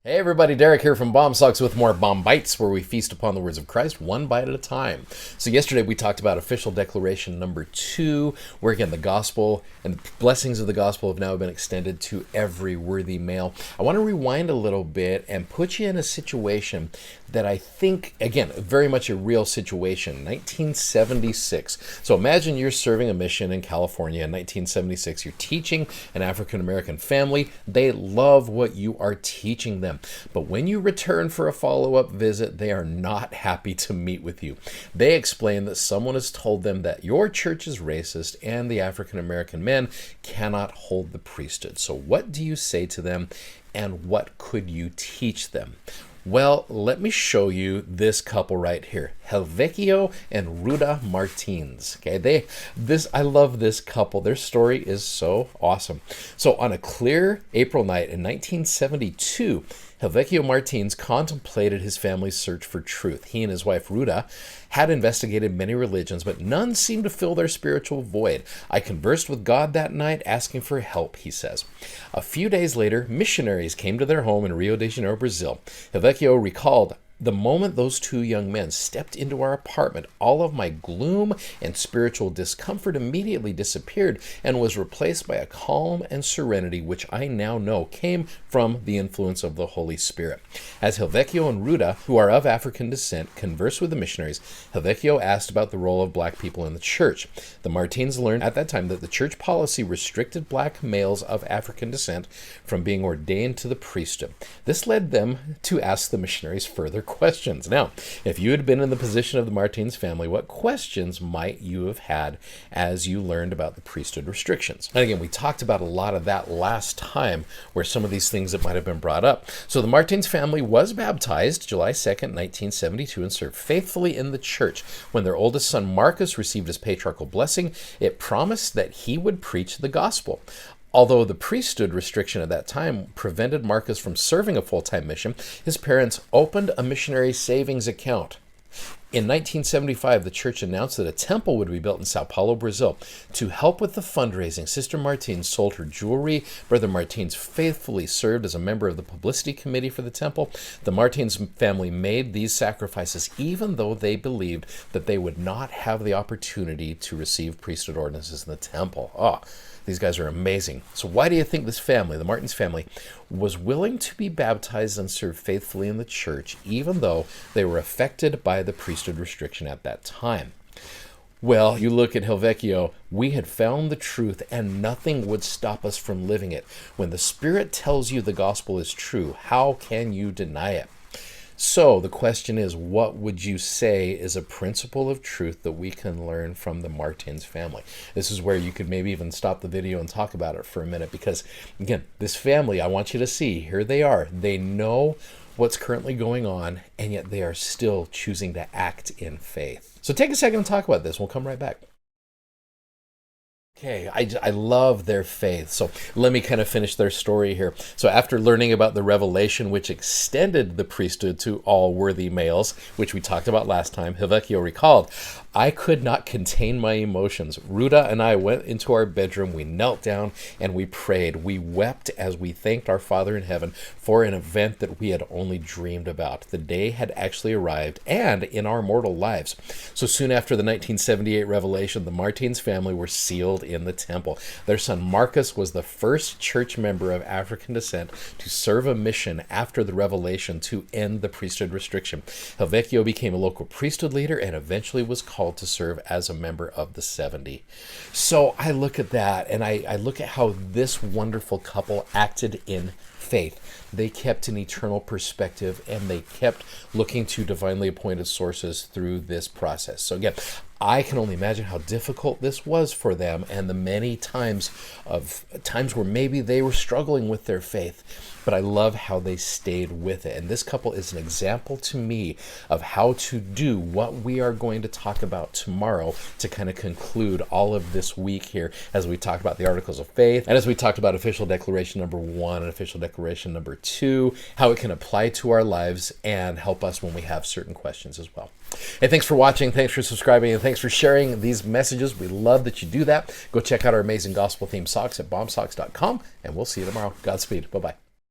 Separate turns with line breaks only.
Hey everybody, Derek here from Bomb Socks with more Bomb Bites, where we feast upon the words of Christ one bite at a time. So yesterday we talked about official declaration number 2, where again the gospel and the blessings of the gospel have now been extended to every worthy male. I want to rewind a little bit and put you in a situation that I think, again, very much a real situation. 1976. So imagine you're serving a mission in California in 1976. You're teaching an African-American family. They love what you are teaching them. But when you return for a follow-up visit, they are not happy to meet with you. They explain that someone has told them that your church is racist and the African-American men cannot hold the priesthood. So what do you say to them, and what could you teach them? Well, let me show you this couple right here, Helvecchio and Ruda Martins. Okay, I love this couple. Their story is so awesome. So on a clear April night in 1972, Helvecchio Martins contemplated his family's search for truth. He and his wife Ruda had investigated many religions, but none seemed to fill their spiritual void. I conversed with God that night, asking for help, he says. A few days later, missionaries came to their home in Rio de Janeiro, Brazil. Helvecchio recalled, "The moment those two young men stepped into our apartment, all of my gloom and spiritual discomfort immediately disappeared and was replaced by a calm and serenity which I now know came from the influence of the Holy Spirit." As Helvecchio and Ruda, who are of African descent, conversed with the missionaries, Helvecchio asked about the role of black people in the church. The Martins learned at that time that the church policy restricted black males of African descent from being ordained to the priesthood. This led them to ask the missionaries further questions. Now, if you had been in the position of the Martins family, what questions might you have had as you learned about the priesthood restrictions? And again, we talked about a lot of that last time, where some of these things that might have been brought up. So the Martins family was baptized July 2nd, 1972, and served faithfully in the church. When their oldest son Marcus received his patriarchal blessing, it promised that he would preach the gospel. Although the priesthood restriction at that time prevented Marcus from serving a full-time mission, his parents opened a missionary savings account. In 1975, the church announced that a temple would be built in Sao Paulo, Brazil. To help with the fundraising, Sister Martins sold her jewelry. Brother Martins faithfully served as a member of the publicity committee for the temple. The Martins family made these sacrifices even though they believed that they would not have the opportunity to receive priesthood ordinances in the temple. Oh, these guys are amazing. So why do you think this family, the Martins family, was willing to be baptized and serve faithfully in the church, even though they were affected by the priesthood restriction at that time? Well, you look at Helvecchio, we had found the truth and nothing would stop us from living it. When the Spirit tells you the gospel is true, how can you deny it? So the question is, what would you say is a principle of truth that we can learn from the Martins family? This is where you could maybe even stop the video and talk about it for a minute, because again, this family, I want you to see, here they are. They know what's currently going on, and yet they are still choosing to act in faith. So take a second and talk about this. We'll come right back. Okay, I love their faith. So let me kind of finish their story here. So after learning about the revelation which extended the priesthood to all worthy males, which we talked about last time, Helvecchio recalled, "I could not contain my emotions. Ruda and I went into our bedroom, we knelt down, and we prayed. We wept as we thanked our Father in heaven for an event that we had only dreamed about. The day had actually arrived, and in our mortal lives." So soon after the 1978 revelation, the Martins family were sealed in the temple. Their son Marcus was the first church member of African descent to serve a mission after the revelation to end the priesthood restriction. Helvecchio became a local priesthood leader and eventually was called to serve as a member of the 70. So I look at that and I look at how this wonderful couple acted in faith. They kept an eternal perspective and they kept looking to divinely appointed sources through this process. So again, I can only imagine how difficult this was for them, and the many times where maybe they were struggling with their faith. But I love how they stayed with it. And this couple is an example to me of how to do what we are going to talk about tomorrow to kind of conclude all of this week here, as we talk about the Articles of Faith, and as we talked about official declaration number 1 and official declaration number 2, how it can apply to our lives and help us when we have certain questions as well. Hey, thanks for watching, thanks for subscribing, and thanks for sharing these messages. We love that you do that. Go check out our amazing gospel-themed socks at bombsocks.com, and we'll see you tomorrow. Godspeed. Bye-bye.